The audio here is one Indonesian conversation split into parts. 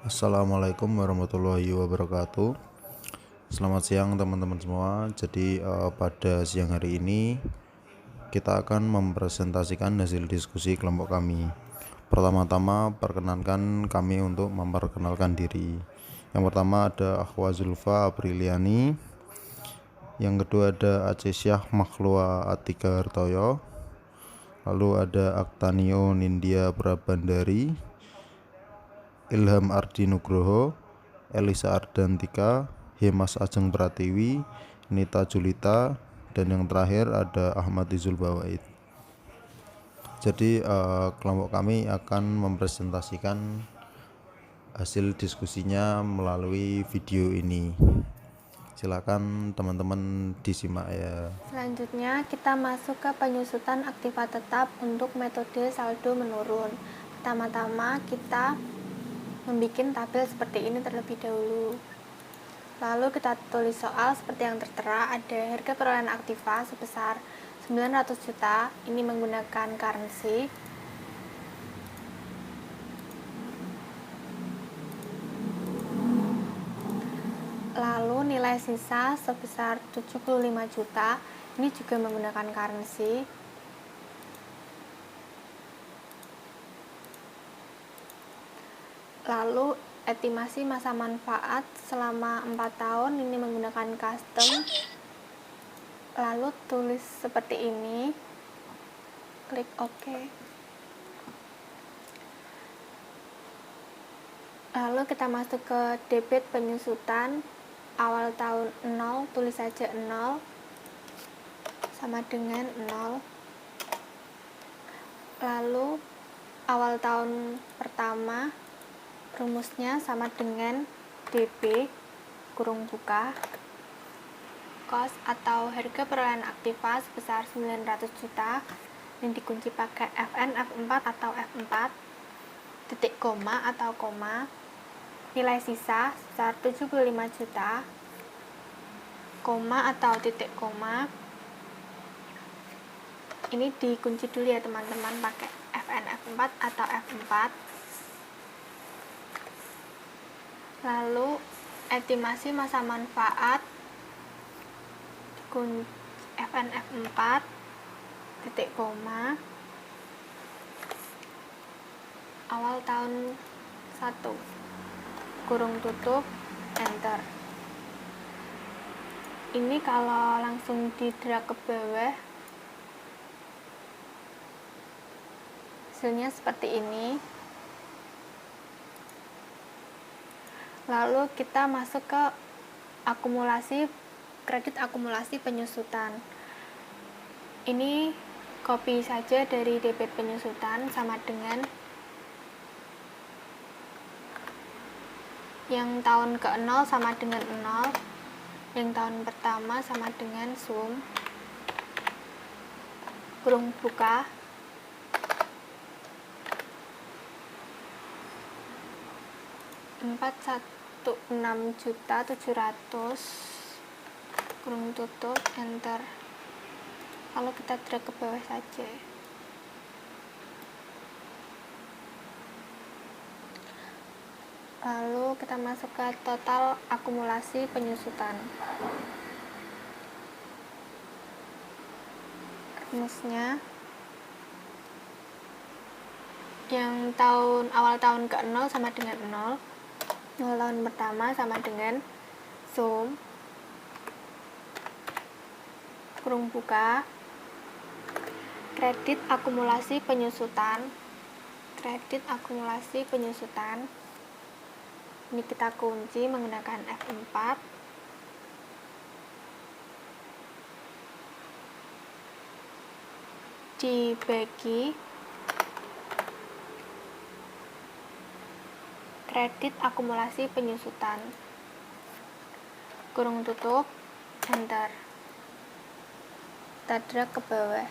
Assalamualaikum warahmatullahi wabarakatuh. Selamat siang teman-teman semua. Jadi pada siang hari ini kita akan mempresentasikan hasil diskusi kelompok kami. Pertama-tama perkenankan kami untuk memperkenalkan diri. Yang pertama ada Akhwa Zulfa Apriliani. Yang kedua ada Aceh Syah Makhlua Atika Hartoyo. Lalu ada Aktanio Nindya Prabandari, Ilham Ardi Nugroho, Elisa Ardantika, Hemas Ajeng Pratiwi, Nita Julita, dan yang terakhir ada Ahmad Izul Bawaid. Jadi kelompok kami akan mempresentasikan hasil diskusinya melalui video ini. Silakan teman-teman disimak ya. Selanjutnya kita masuk ke penyusutan aktiva tetap untuk metode saldo menurun. Pertama-tama kita membuat tabel seperti ini terlebih dahulu. Lalu kita tulis soal seperti yang tertera. Ada harga perolehan aktiva sebesar 900 juta. Ini menggunakan currency. Lalu nilai sisa sebesar 75 juta. Ini juga menggunakan currency. Lalu estimasi masa manfaat selama 4 tahun, ini menggunakan custom. Lalu tulis seperti ini, klik OK. Lalu kita masuk ke debit penyusutan. Awal tahun 0, tulis saja 0 sama dengan 0. Lalu awal tahun pertama, rumusnya sama dengan DB kurung buka cost atau harga perolehan aktiva sebesar 900 juta yang dikunci pakai FN, F4 atau F4, titik koma atau koma, nilai sisa sebesar 75 juta, koma atau titik koma. Ini dikunci dulu ya teman-teman pakai FN, F4 atau F4. Lalu estimasi masa manfaat FN, F4, titik koma, awal tahun 1, kurung tutup, enter. Ini kalau langsung di drag ke bawah, hasilnya seperti ini. Lalu kita masuk ke kredit akumulasi penyusutan. Ini copy saja dari debit penyusutan sama dengan yang tahun ke-0 sama dengan 0, yang tahun pertama sama dengan sum kurung buka Rp416.700.000 kurung tutup, enter. Lalu kita drag ke bawah saja. Lalu kita masuk ke total akumulasi penyusutan. Rumusnya yang awal tahun ke-0 sama dengan 0, tahun pertama sama dengan sum kurung buka kredit akumulasi penyusutan. Ini kita kunci menggunakan F4. Dibagi kredit akumulasi penyusutan kurung tutup, enter. Kita drag ke bawah.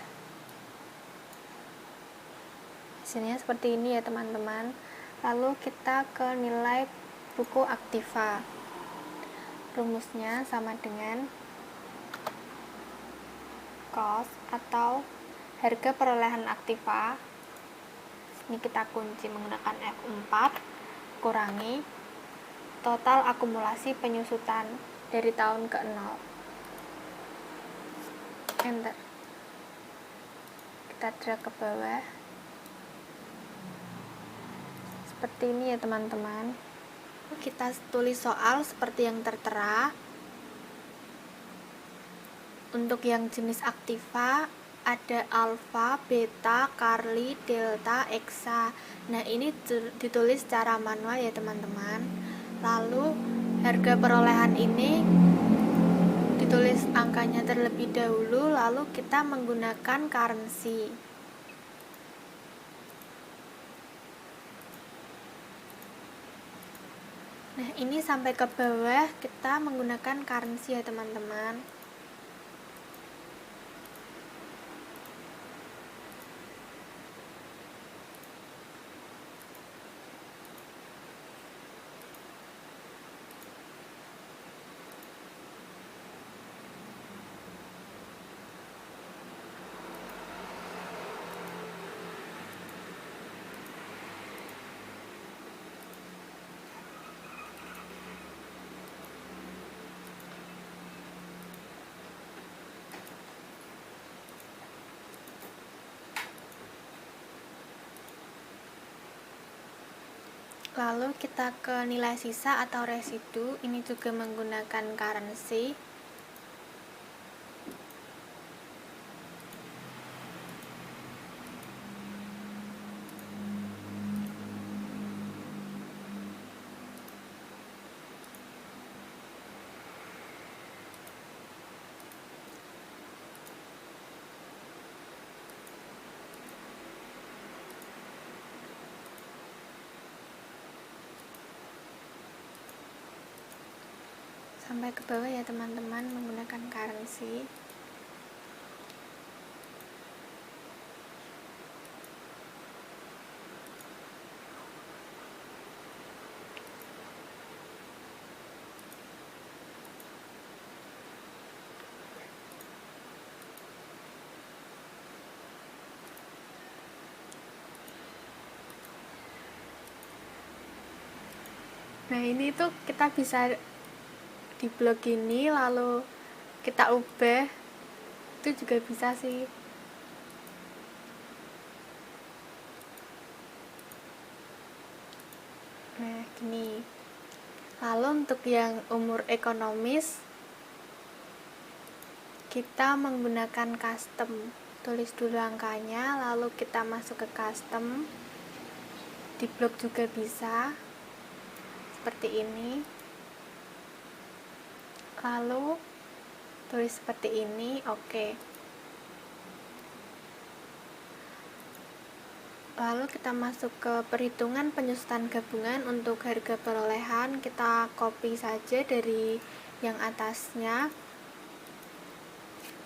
Hasilnya seperti ini ya teman-teman. Lalu kita ke nilai buku aktiva. Rumusnya sama dengan cost atau harga perolehan aktiva. Ini kita kunci menggunakan F4, kurangi total akumulasi penyusutan dari tahun ke-0. Enter. Kita drag ke bawah. Seperti ini ya teman-teman. Kita tulis soal seperti yang tertera. Untuk yang jenis aktiva ada alfa, beta, Carli, delta, eksa. Nah, ini ditulis secara manual ya teman-teman. Lalu harga perolehan ini ditulis angkanya terlebih dahulu, lalu kita menggunakan currency. Nah, ini sampai ke bawah kita menggunakan currency ya teman-teman. Lalu kita ke nilai sisa atau residu, ini juga menggunakan currency. Sampai ke bawah ya teman-teman menggunakan currency. Nah, ini tuh kita bisa di blok ini lalu kita ubah, itu juga bisa sih. Nah, gini. Lalu untuk yang umur ekonomis kita menggunakan custom. Tulis dulu angkanya, lalu kita masuk ke custom. Di blok juga bisa seperti ini. Lalu tulis seperti ini, oke. Lalu kita masuk ke perhitungan penyusutan gabungan. Untuk harga perolehan kita copy saja dari yang atasnya,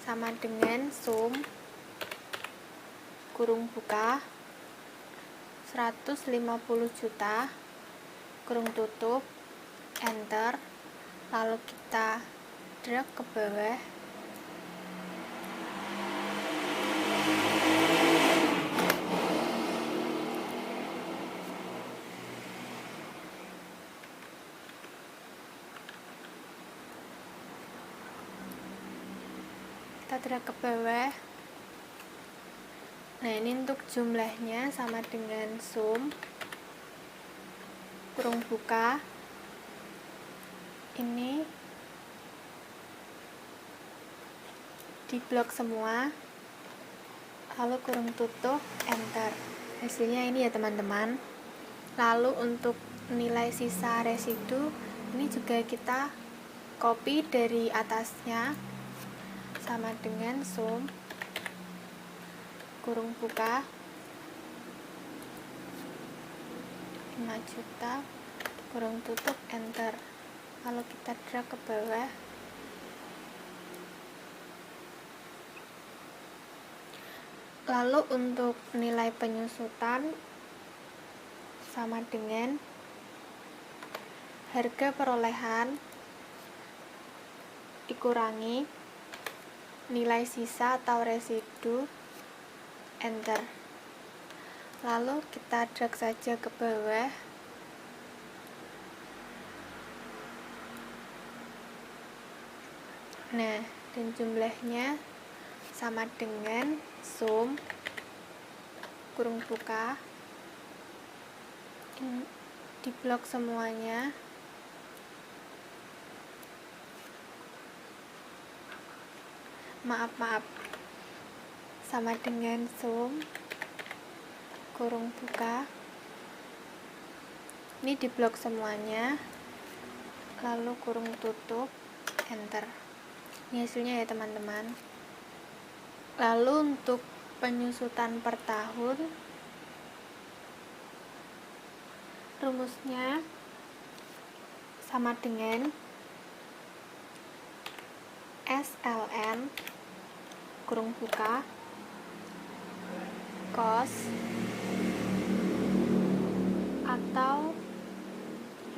sama dengan sum kurung buka 150 juta kurung tutup, enter. Lalu kita drag ke bawah. Kita drag ke bawah. Nah, ini untuk jumlahnya sama dengan sum kurung buka ini di blok semua, lalu kurung tutup, enter. Hasilnya ini ya teman-teman. Lalu untuk nilai sisa residu ini juga kita copy dari atasnya, sama dengan sum kurung buka 5 juta kurung tutup, enter. Lalu kita drag ke bawah. Lalu untuk nilai penyusutan sama dengan harga perolehan dikurangi nilai sisa atau residu, enter. Lalu kita drag saja ke bawah. Nah, dan jumlahnya sama dengan sum kurung buka di blok semuanya maaf sama dengan sum kurung buka ini di blok semuanya lalu kurung tutup enter. Ini hasilnya ya teman-teman. Lalu untuk penyusutan per tahun rumusnya sama dengan SLN kurung buka kos atau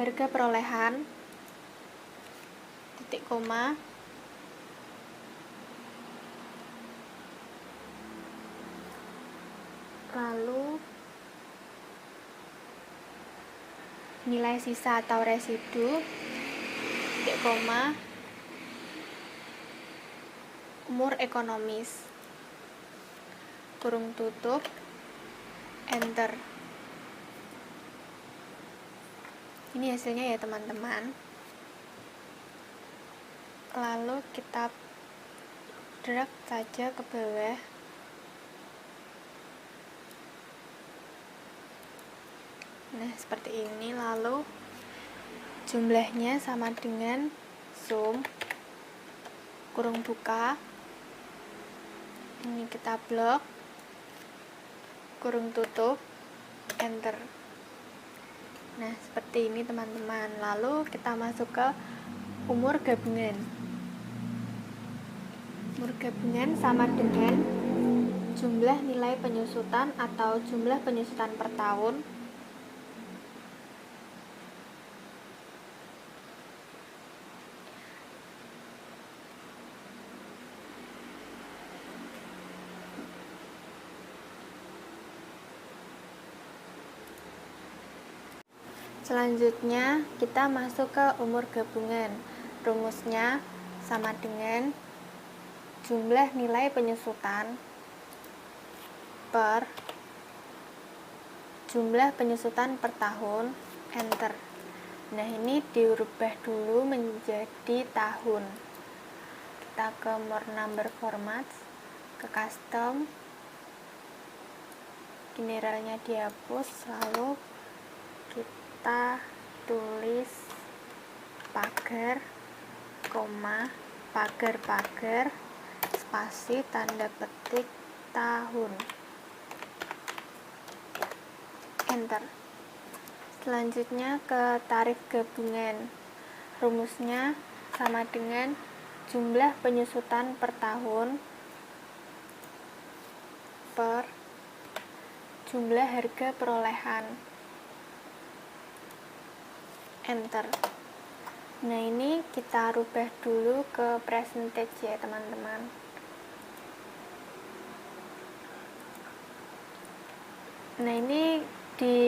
harga perolehan titik koma lalu nilai sisa atau residu titik koma umur ekonomis kurung tutup enter. Ini hasilnya ya teman-teman. Lalu kita drag saja ke bawah. Nah, seperti ini. Lalu jumlahnya sama dengan sum kurung buka. Ini kita blok kurung tutup enter. Nah, seperti ini teman-teman. Lalu kita masuk ke umur gabungan. Umur gabungan sama dengan jumlah nilai penyusutan atau jumlah penyusutan per tahun Selanjutnya kita masuk ke umur gabungan. Rumusnya sama dengan jumlah nilai penyusutan per jumlah penyusutan per tahun enter. Nah, ini dirubah dulu menjadi tahun. Kita ke more number formats, ke custom, generalnya dihapus, lalu kita tulis pagar, koma, pagar, spasi, tanda petik, tahun, enter. Selanjutnya ke tarif gabungan. Rumusnya sama dengan jumlah penyusutan per tahun per jumlah harga perolehan enter. Nah, ini kita rubah dulu ke percentage ya teman-teman. Nah, ini di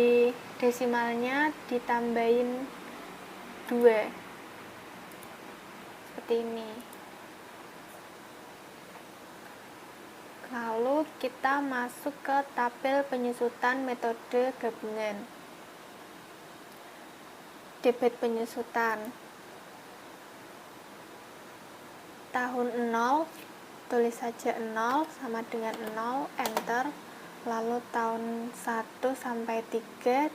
desimalnya ditambahin 2 seperti ini. Lalu kita masuk ke tabel penyusutan metode gabungan. Debit penyusutan tahun 0, tulis saja 0 sama dengan 0 enter. Lalu tahun 1 sampai 3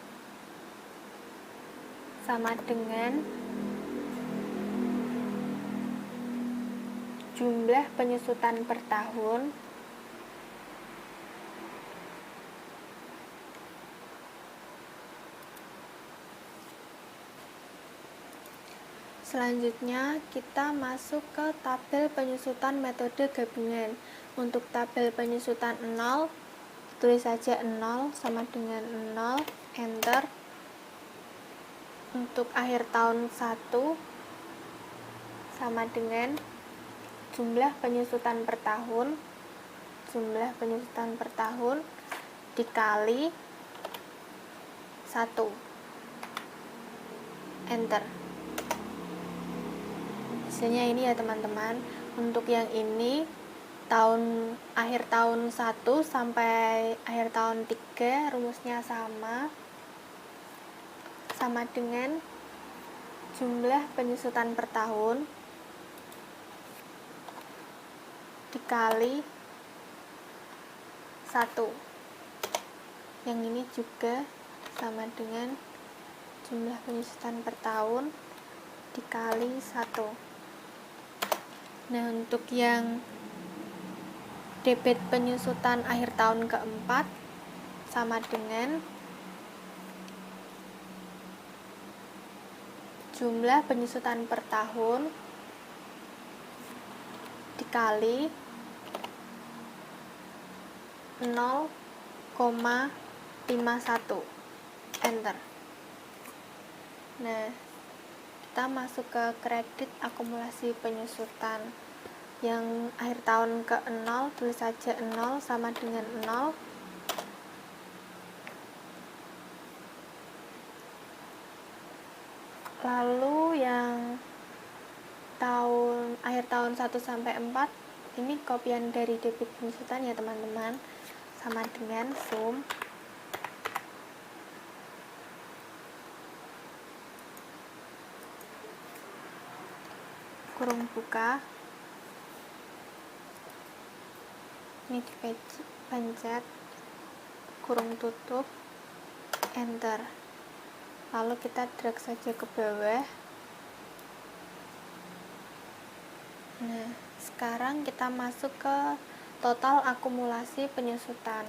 sama dengan jumlah penyusutan per tahun Selanjutnya kita masuk ke tabel penyusutan metode gabungan. Untuk tabel penyusutan 0, tulis saja 0 sama dengan 0 enter. Untuk akhir tahun 1 sama dengan jumlah penyusutan per tahun dikali 1 enter. Hasilnya ini ya teman-teman. Untuk yang ini akhir tahun 1 sampai akhir tahun 3 rumusnya sama dengan jumlah penyusutan per tahun dikali 1. Yang ini juga sama dengan jumlah penyusutan per tahun dikali 1. Nah, untuk yang debit penyusutan akhir tahun keempat sama dengan jumlah penyusutan per tahun dikali 0,51. Enter. Nah, kita masuk ke kredit akumulasi penyusutan. Yang akhir tahun ke-0, tulis saja 0 sama dengan 0. Lalu yang akhir tahun 1 sampai 4, ini kopian dari debit penyusutan ya teman-teman, sama dengan sum kurung buka, ini dipencet, kurung tutup, enter. Lalu kita drag saja ke bawah. Nah, sekarang kita masuk ke total akumulasi penyusutan.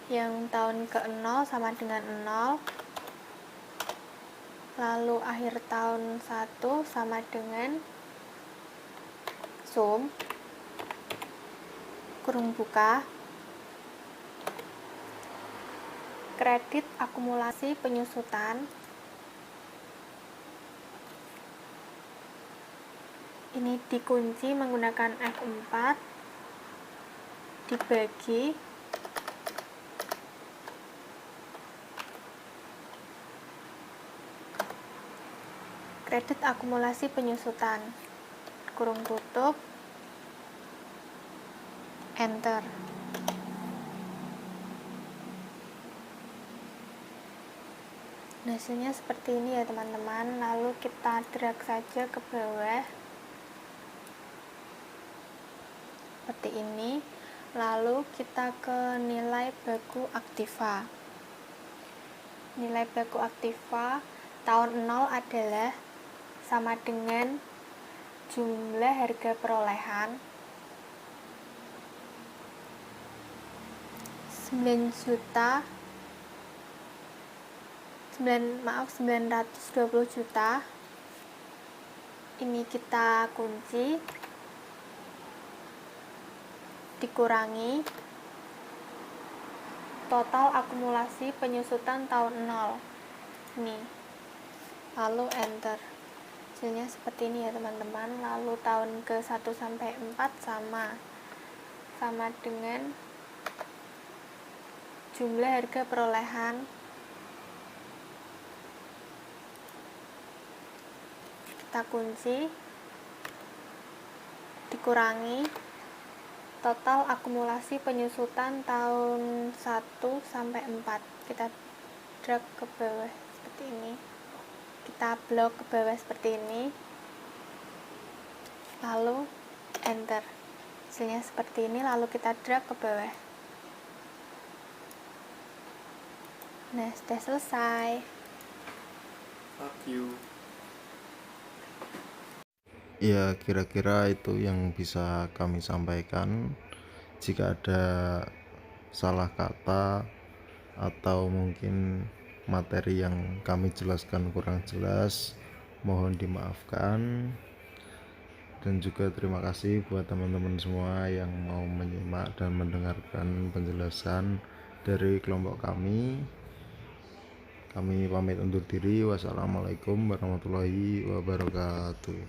Yang tahun ke-0 sama dengan 0. Lalu akhir tahun 1 sama dengan sum kurung buka kredit akumulasi penyusutan. Ini dikunci menggunakan F4, dibagi kredit akumulasi penyusutan, kurung tutup, enter. Hasilnya seperti ini ya teman-teman. Lalu kita drag saja ke bawah seperti ini. Lalu kita ke nilai baku aktiva. Nilai baku aktiva tahun 0 adalah sama dengan jumlah harga perolehan 920 juta. Ini kita kunci, dikurangi total akumulasi penyusutan tahun 0 ini, lalu enter. Hasilnya seperti ini ya teman-teman. Lalu tahun ke 1 sampai 4 sama dengan jumlah harga perolehan kita kunci, dikurangi total akumulasi penyusutan tahun 1 sampai 4. Kita drag ke bawah seperti ini, kita blok ke bawah seperti ini, lalu enter. Hasilnya seperti ini, lalu kita drag ke bawah. Nah, sudah selesai. Fuck you. Ya, kira-kira itu yang bisa kami sampaikan. Jika ada salah kata atau mungkin materi yang kami jelaskan kurang jelas, mohon dimaafkan. Dan juga terima kasih buat teman-teman semua yang mau menyimak dan mendengarkan penjelasan dari kelompok kami. Kami pamit undur diri. Wassalamualaikum warahmatullahi wabarakatuh.